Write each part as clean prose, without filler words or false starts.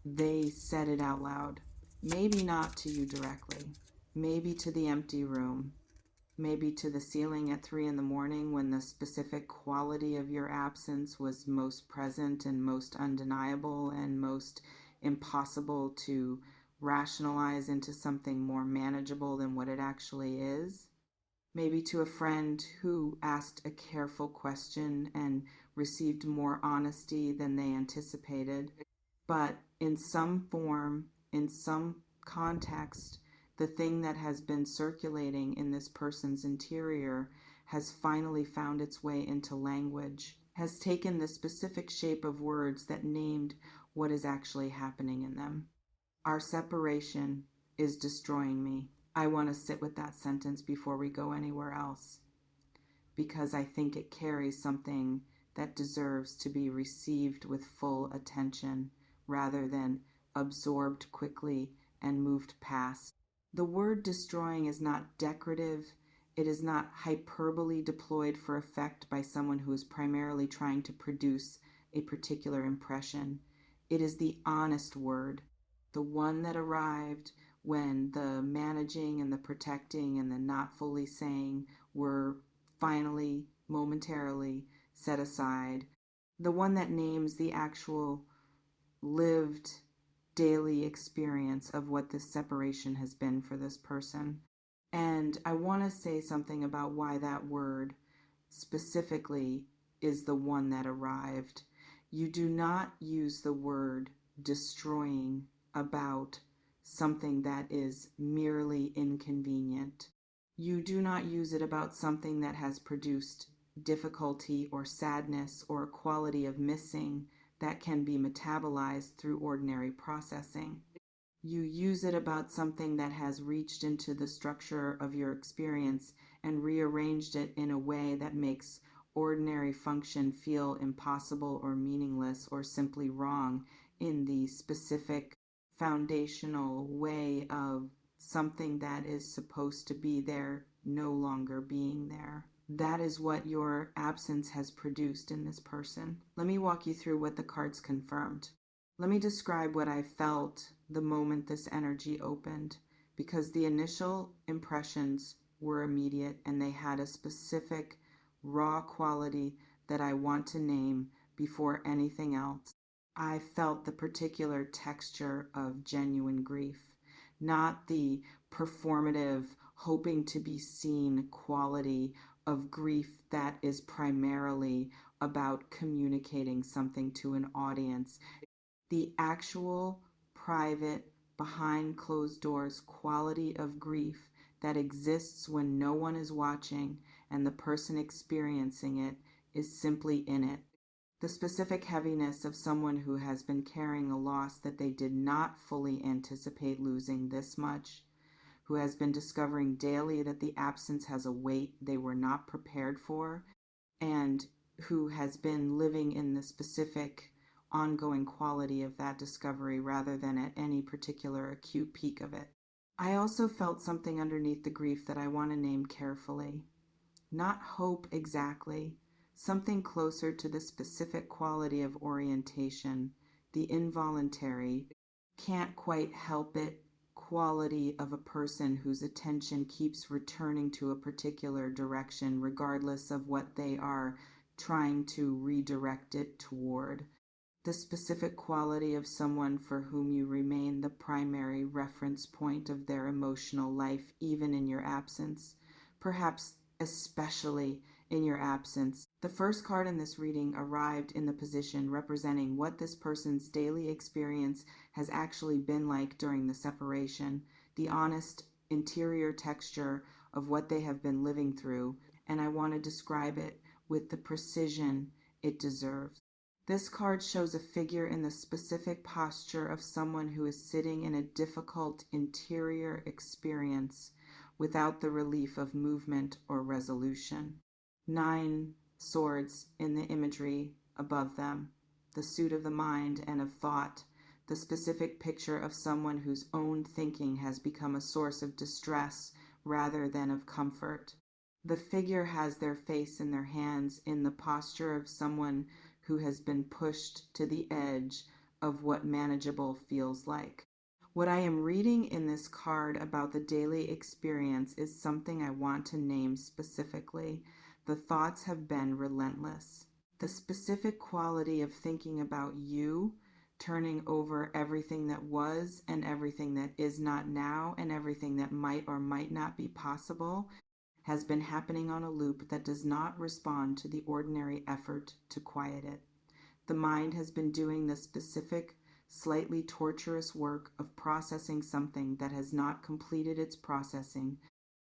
they said it out loud. Maybe not to you directly, maybe to the empty room, maybe to the ceiling at 3 in the morning when the specific quality of your absence was most present and most undeniable and most impossible to rationalize into something more manageable than what it actually is. Maybe to a friend who asked a careful question and received more honesty than they anticipated. But in some form, in some context, the thing that has been circulating in this person's interior has finally found its way into language, has taken the specific shape of words that named what is actually happening in them. Our separation is destroying me. I want to sit with that sentence before we go anywhere else, because I think it carries something that deserves to be received with full attention rather than absorbed quickly and moved past. The word destroying is not decorative. It is not hyperbole deployed for effect by someone who is primarily trying to produce a particular impression. It is the honest word, the one that arrived when the managing and the protecting and the not fully saying were finally, momentarily set aside. The one that names the actual lived daily experience of what this separation has been for this person. And I want to say something about why that word specifically is the one that arrived. You do not use the word destroying about something that is merely inconvenient. You do not use it about something that has produced difficulty or sadness or a quality of missing that can be metabolized through ordinary processing. You use it about something that has reached into the structure of your experience and rearranged it in a way that makes ordinary function feel impossible or meaningless or simply wrong in the specific foundational way of something that is supposed to be there no longer being there. That is what your absence has produced in this person. Let me walk you through what the cards confirmed. Let me describe what I felt the moment this energy opened, because the initial impressions were immediate and they had a specific raw quality that I want to name before anything else. I felt the particular texture of genuine grief, not the performative, hoping to be seen quality of grief that is primarily about communicating something to an audience. The actual, private, behind closed doors quality of grief that exists when no one is watching and the person experiencing it is simply in it. The specific heaviness of someone who has been carrying a loss that they did not fully anticipate losing this much, who has been discovering daily that the absence has a weight they were not prepared for, and who has been living in the specific ongoing quality of that discovery rather than at any particular acute peak of it. I also felt something underneath the grief that I want to name carefully. Not hope exactly, something closer to the specific quality of orientation, the involuntary, can't quite help it quality of a person whose attention keeps returning to a particular direction regardless of what they are trying to redirect it toward. The specific quality of someone for whom you remain the primary reference point of their emotional life even in your absence, perhaps especially in your absence. The first card in this reading arrived in the position representing what this person's daily experience has actually been like during the separation, the honest interior texture of what they have been living through, and I want to describe it with the precision it deserves. This card shows a figure in the specific posture of someone who is sitting in a difficult interior experience without the relief of movement or resolution. 9 swords in the imagery above them, the suit of the mind and of thought, the specific picture of someone whose own thinking has become a source of distress rather than of comfort. The figure has their face in their hands in the posture of someone who has been pushed to the edge of what manageable feels like. What I am reading in this card about the daily experience is something I want to name specifically. The thoughts have been relentless. The specific quality of thinking about you, turning over everything that was and everything that is not now and everything that might or might not be possible, has been happening on a loop that does not respond to the ordinary effort to quiet it. The mind has been doing the specific, slightly torturous work of processing something that has not completed its processing,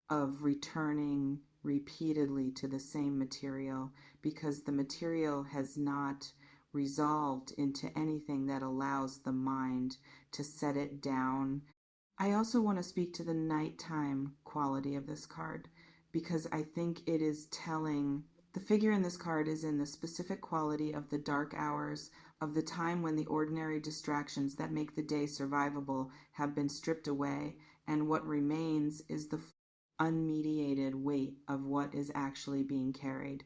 of returning repeatedly to the same material because the material has not resolved into anything that allows the mind to set it down. I also want to speak to the nighttime quality of this card because I think it is telling. The figure in this card is in the specific quality of the dark hours of the time when the ordinary distractions that make the day survivable have been stripped away, and what remains is the unmediated weight of what is actually being carried.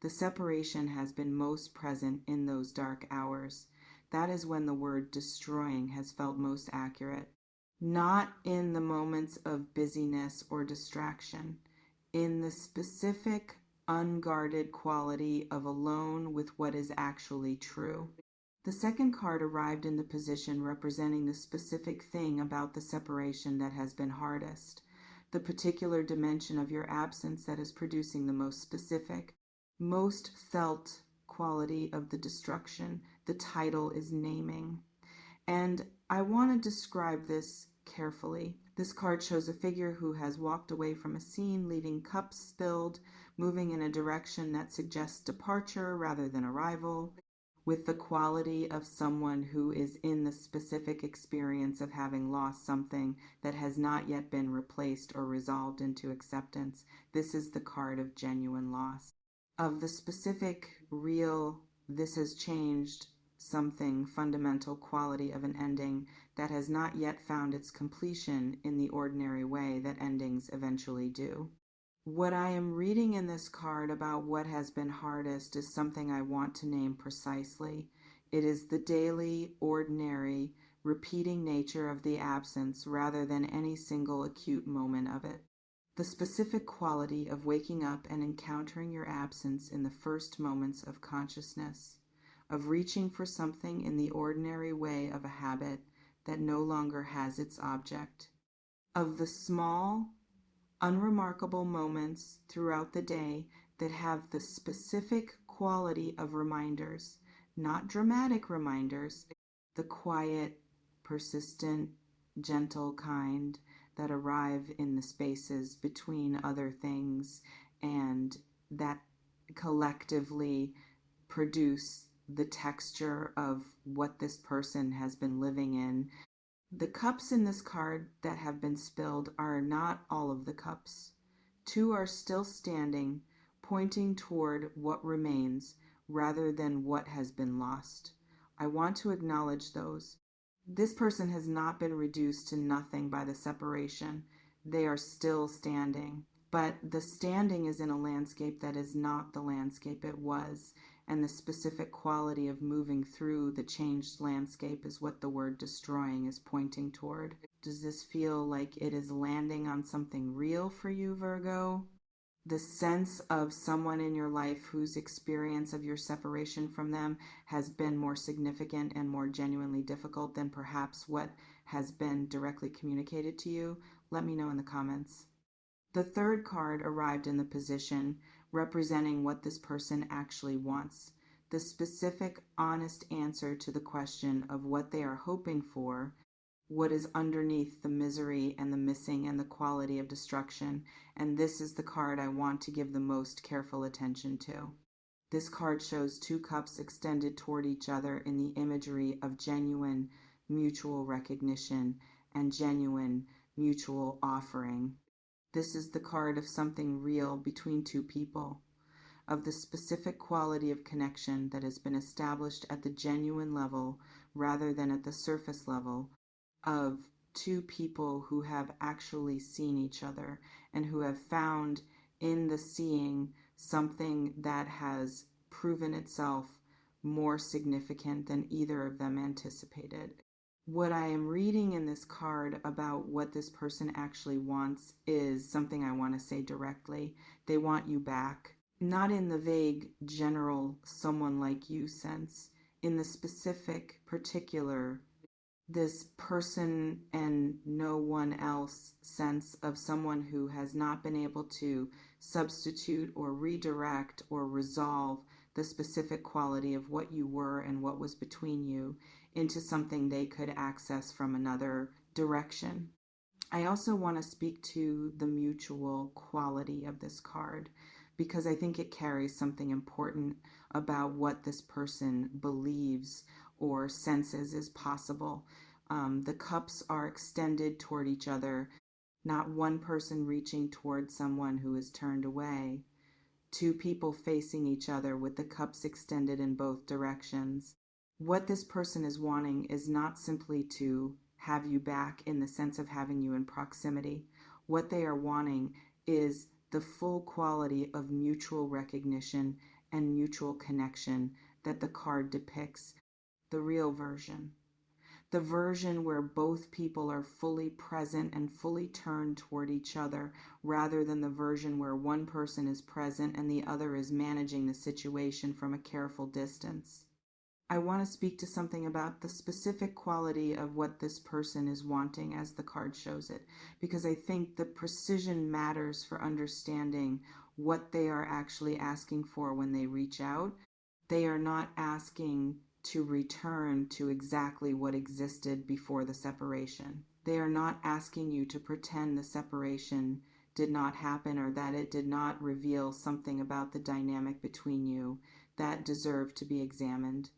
The separation has been most present in those dark hours. That is when the word destroying has felt most accurate. Not in the moments of busyness or distraction, in the specific, unguarded quality of alone with what is actually true. The second card arrived in the position representing the specific thing about the separation that has been hardest, the particular dimension of your absence that is producing the most specific, most felt quality of the destruction. The title is naming. And I want to describe this carefully. This card shows a figure who has walked away from a scene, leaving cups spilled, moving in a direction that suggests departure rather than arrival, with the quality of someone who is in the specific experience of having lost something that has not yet been replaced or resolved into acceptance. This is the card of genuine loss. Of the specific, real, this has changed something fundamental quality of an ending that has not yet found its completion in the ordinary way that endings eventually do. What I am reading in this card about what has been hardest is something I want to name precisely. It is the daily, ordinary, repeating nature of the absence rather than any single acute moment of it. The specific quality of waking up and encountering your absence in the first moments of consciousness, of reaching for something in the ordinary way of a habit that no longer has its object, of the small, unremarkable moments throughout the day that have the specific quality of reminders, not dramatic reminders, the quiet, persistent, gentle kind that arrive in the spaces between other things and that collectively produce the texture of what this person has been living in. The cups in this card that have been spilled are not all of the cups. Two are still standing, pointing toward what remains rather than what has been lost. I want to acknowledge those. This person has not been reduced to nothing by the separation. They are still standing. But the standing is in a landscape that is not the landscape it was, and the specific quality of moving through the changed landscape is what the word destroying is pointing toward. Does this feel like it is landing on something real for you, Virgo? The sense of someone in your life whose experience of your separation from them has been more significant and more genuinely difficult than perhaps what has been directly communicated to you? Let me know in the comments. The third card arrived in the position representing what this person actually wants, the specific, honest answer to the question of what they are hoping for, what is underneath the misery and the missing and the quality of destruction, and this is the card I want to give the most careful attention to. This card shows two cups extended toward each other in the imagery of genuine mutual recognition and genuine mutual offering. This is the card of something real between two people, of the specific quality of connection that has been established at the genuine level rather than at the surface level, of two people who have actually seen each other and who have found in the seeing something that has proven itself more significant than either of them anticipated. What I am reading in this card about what this person actually wants is something I want to say directly. They want you back. Not in the vague, general, someone like you sense, in the specific, particular, this person and no one else sense of someone who has not been able to substitute or redirect or resolve the specific quality of what you were and what was between you into something they could access from another direction. I also want to speak to the mutual quality of this card because I think it carries something important about what this person believes or senses is possible. The cups are extended toward each other, not one person reaching toward someone who is turned away. Two people facing each other with the cups extended in both directions. What this person is wanting is not simply to have you back in the sense of having you in proximity. What they are wanting is the full quality of mutual recognition and mutual connection that the card depicts, the real version. The version where both people are fully present and fully turned toward each other, rather than the version where one person is present and the other is managing the situation from a careful distance. I want to speak to something about the specific quality of what this person is wanting as the card shows it, because I think the precision matters for understanding what they are actually asking for when they reach out. They are not asking to return to exactly what existed before the separation. They are not asking you to pretend the separation did not happen or that it did not reveal something about the dynamic between you that deserved to be examined.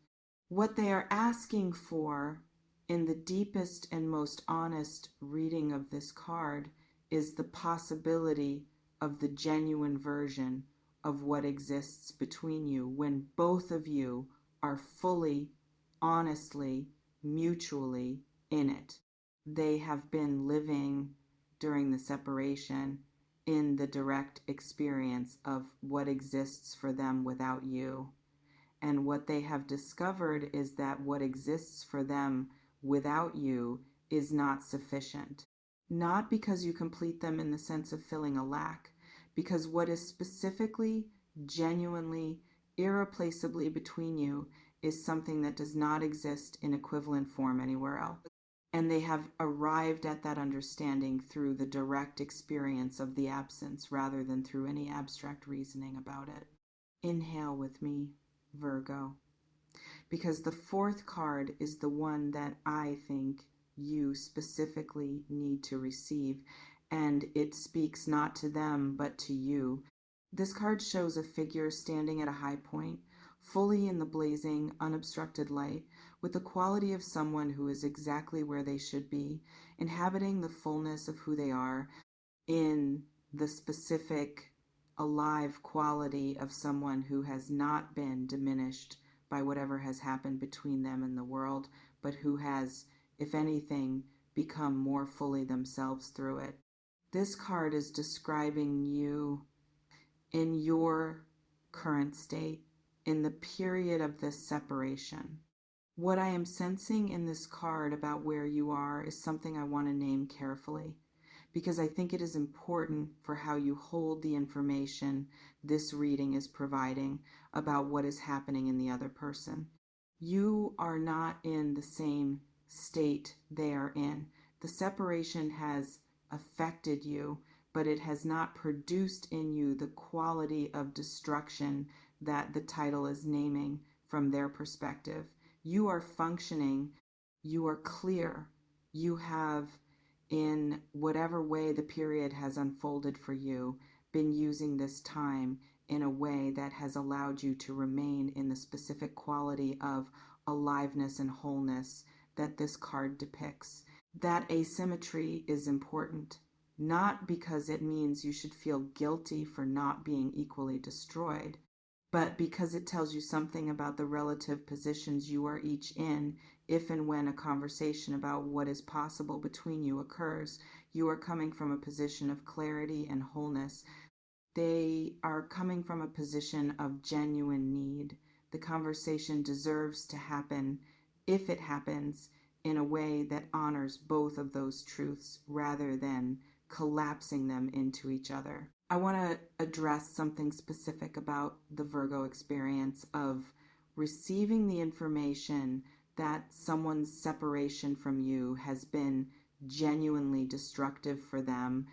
What they are asking for in the deepest and most honest reading of this card is the possibility of the genuine version of what exists between you when both of you are fully, honestly, mutually in it. They have been living during the separation in the direct experience of what exists for them without you. And what they have discovered is that what exists for them without you is not sufficient. Not because you complete them in the sense of filling a lack, because what is specifically, genuinely, irreplaceably between you is something that does not exist in equivalent form anywhere else. And they have arrived at that understanding through the direct experience of the absence rather than through any abstract reasoning about it. Inhale with me, Virgo, because the fourth card is the one that I think you specifically need to receive, and it speaks not to them but to you. This card shows a figure standing at a high point, fully in the blazing, unobstructed light, with the quality of someone who is exactly where they should be, inhabiting the fullness of who they are, in the specific alive quality of someone who has not been diminished by whatever has happened between them and the world, but who has, if anything, become more fully themselves through it. This card is describing you in your current state, in the period of this separation. What I am sensing in this card about where you are is something I want to name carefully, because I think it is important for how you hold the information this reading is providing about what is happening in the other person. You are not in the same state they are in. The separation has affected you, but it has not produced in you the quality of destruction that the title is naming from their perspective. You are functioning, you are clear, you have, in whatever way the period has unfolded for you, been using this time in a way that has allowed you to remain in the specific quality of aliveness and wholeness that this card depicts. That asymmetry is important, not because it means you should feel guilty for not being equally destroyed, but because it tells you something about the relative positions you are each in. If and when a conversation about what is possible between you occurs, you are coming from a position of clarity and wholeness. They are coming from a position of genuine need. the conversation deserves to happen, if it happens, in a way that honors both of those truths rather than collapsing them into each other. I want to address something specific about the Virgo experience of receiving the information that someone's separation from you has been genuinely destructive for them,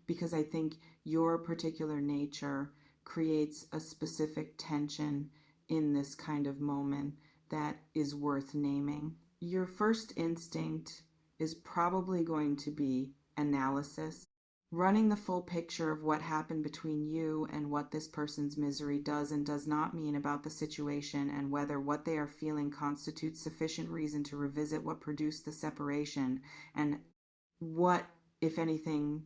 because I think your particular nature creates a specific tension in this kind of moment that is worth naming. Your first instinct is probably going to be analysis, running the full picture of what happened between you and what this person's misery does and does not mean about the situation, and whether what they are feeling constitutes sufficient reason to revisit what produced the separation, and what, if anything,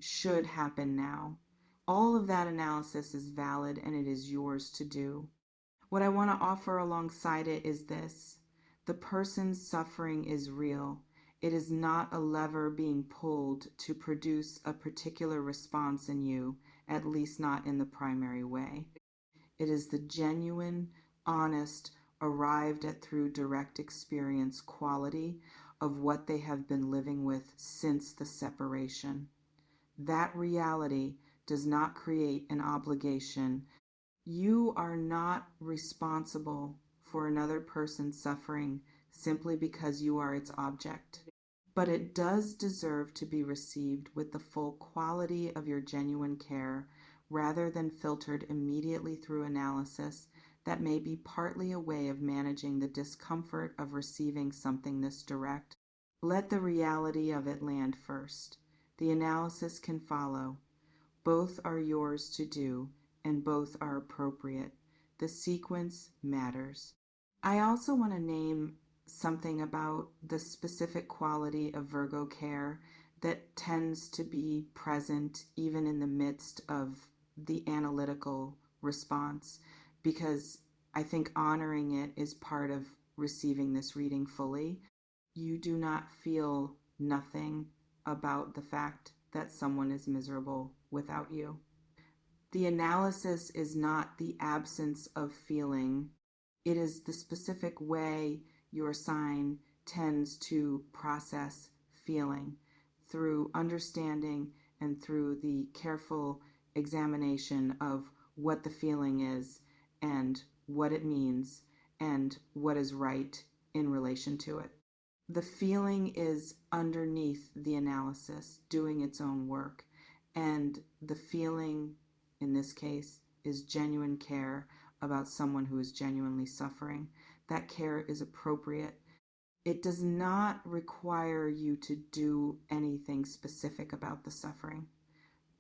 should happen now. All of that analysis is valid and it is yours to do. What I want to offer alongside it is this: the person's suffering is real. It is not a lever being pulled to produce a particular response in you, at least not in the primary way. It is the genuine, honest, arrived at through direct experience quality of what they have been living with since the separation. That reality does not create an obligation. You are not responsible for another person's suffering simply because you are its object. But it does deserve to be received with the full quality of your genuine care, rather than filtered immediately through analysis that may be partly a way of managing the discomfort of receiving something this direct. Let the reality of it land first. The analysis can follow. Both are yours to do, and both are appropriate. The sequence matters. I also want to name something about the specific quality of Virgo care that tends to be present even in the midst of the analytical response, because I think honoring it is part of receiving this reading fully. You do not feel nothing about the fact that someone is miserable without you. The analysis is not the absence of feeling. It is the specific way your sign tends to process feeling, through understanding and through the careful examination of what the feeling is and what it means and what is right in relation to it. The feeling is underneath the analysis, doing its own work, and the feeling in this case is genuine care about someone who is genuinely suffering. That care is appropriate. It does not require you to do anything specific about the suffering,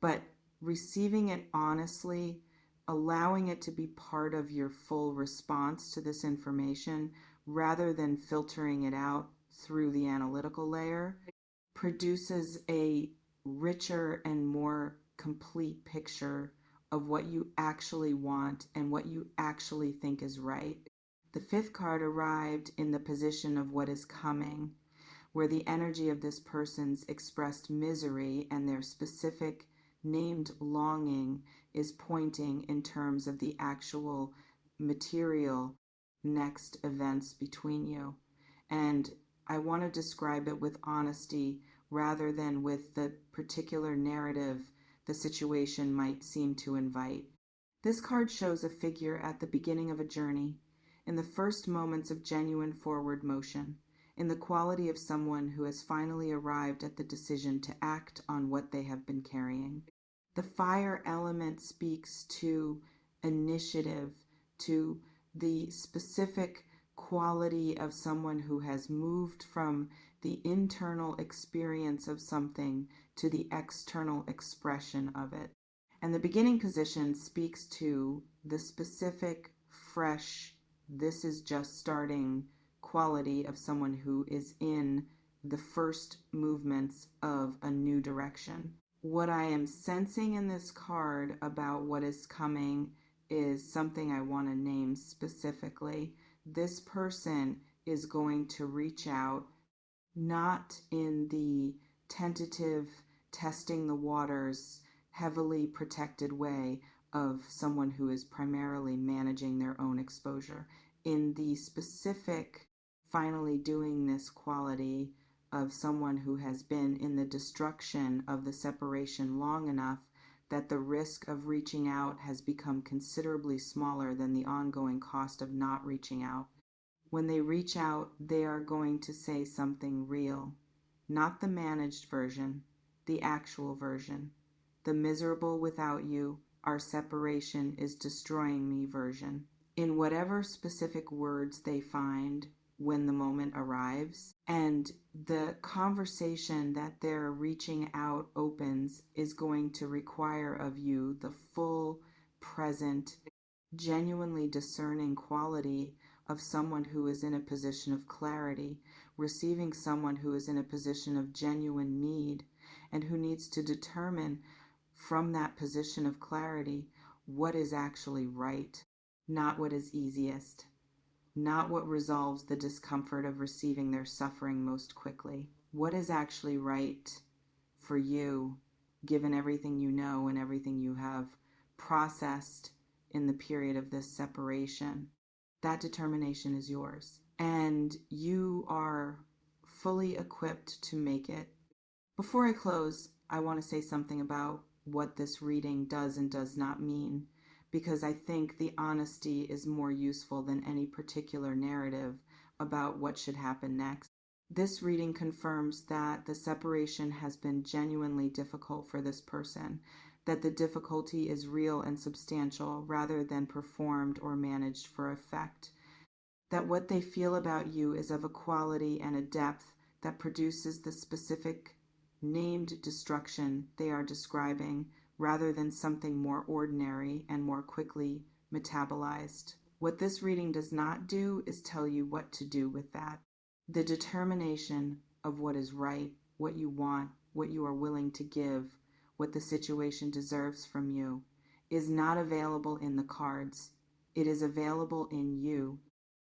but receiving it honestly, allowing it to be part of your full response to this information rather than filtering it out through the analytical layer, produces a richer and more complete picture of what you actually want and what you actually think is right. The fifth card arrived in the position of what is coming, where the energy of this person's expressed misery and their specific named longing is pointing in terms of the actual material next events between you. And I want to describe it with honesty rather than with the particular narrative the situation might seem to invite. This card shows a figure at the beginning of a journey, in the first moments of genuine forward motion, in the quality of someone who has finally arrived at the decision to act on what they have been carrying. The fire element speaks to initiative, to the specific quality of someone who has moved from the internal experience of something to the external expression of it. And the beginning position speaks to the specific, fresh, this is just starting quality of someone who is in the first movements of a new direction. What I am sensing in this card about what is coming is something I want to name specifically. This person is going to reach out, not in the tentative, testing the waters, heavily protected way of someone who is primarily managing their own exposure. In the specific finally doing this quality of someone who has been in the destruction of the separation long enough that the risk of reaching out has become considerably smaller than the ongoing cost of not reaching out. When they reach out, they are going to say something real, not the managed version, the actual version, the miserable without you, our separation is destroying me version. In whatever specific words they find when the moment arrives, and the conversation that they're reaching out opens is going to require of you the full, present, genuinely discerning quality of someone who is in a position of clarity, receiving someone who is in a position of genuine need, and who needs to determine from that position of clarity what is actually right, not what is easiest, not what resolves the discomfort of receiving their suffering most quickly. What is actually right for you, given everything you know and everything you have processed in the period of this separation? That determination is yours, and you are fully equipped to make it. Before I close, I want to say something about what this reading does and does not mean, because I think the honesty is more useful than any particular narrative about what should happen next. This reading confirms that the separation has been genuinely difficult for this person, that the difficulty is real and substantial rather than performed or managed for effect, that what they feel about you is of a quality and a depth that produces the specific named destruction they are describing rather than something more ordinary and more quickly metabolized. What this reading does not do is tell you what to do with that. The determination of what is right, what you want, what you are willing to give, what the situation deserves from you, is not available in the cards. It is available in you.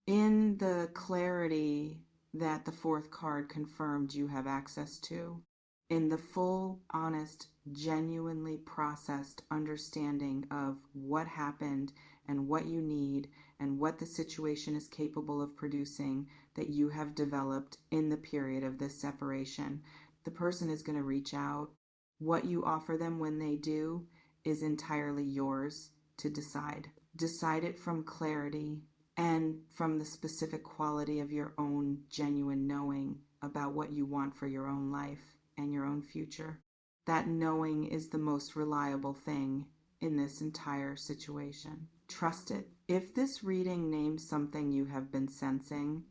In the clarity that the fourth card confirmed you have access to, in the full, honest, genuinely processed understanding of what happened and what you need and what the situation is capable of producing that you have developed in the period of this separation, the person is going to reach out. What you offer them when they do is entirely yours to decide. Decide it from clarity and from the specific quality of your own genuine knowing about what you want for your own life and your own future. That knowing is the most reliable thing in this entire situation. Trust it. If this reading names something you have been sensing,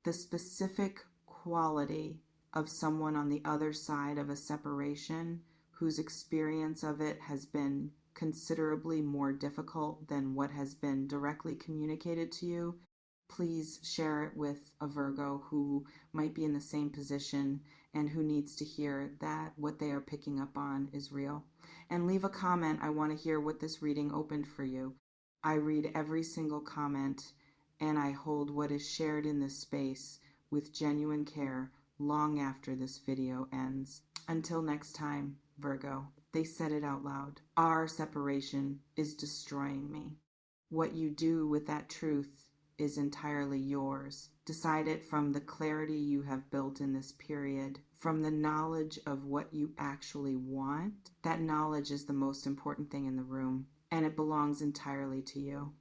the specific quality of someone on the other side of a separation whose experience of it has been considerably more difficult than what has been directly communicated to you, please share it with a Virgo who might be in the same position and who needs to hear that what they are picking up on is real. And leave a comment. I want to hear what this reading opened for you. I read every single comment, and I hold what is shared in this space with genuine care long after this video ends. Until next time, Virgo. They said it out loud. Our separation is destroying me. What you do with that truth is entirely yours. Decide it from the clarity you have built in this period, from the knowledge of what you actually want. That knowledge is the most important thing in the room, and it belongs entirely to you.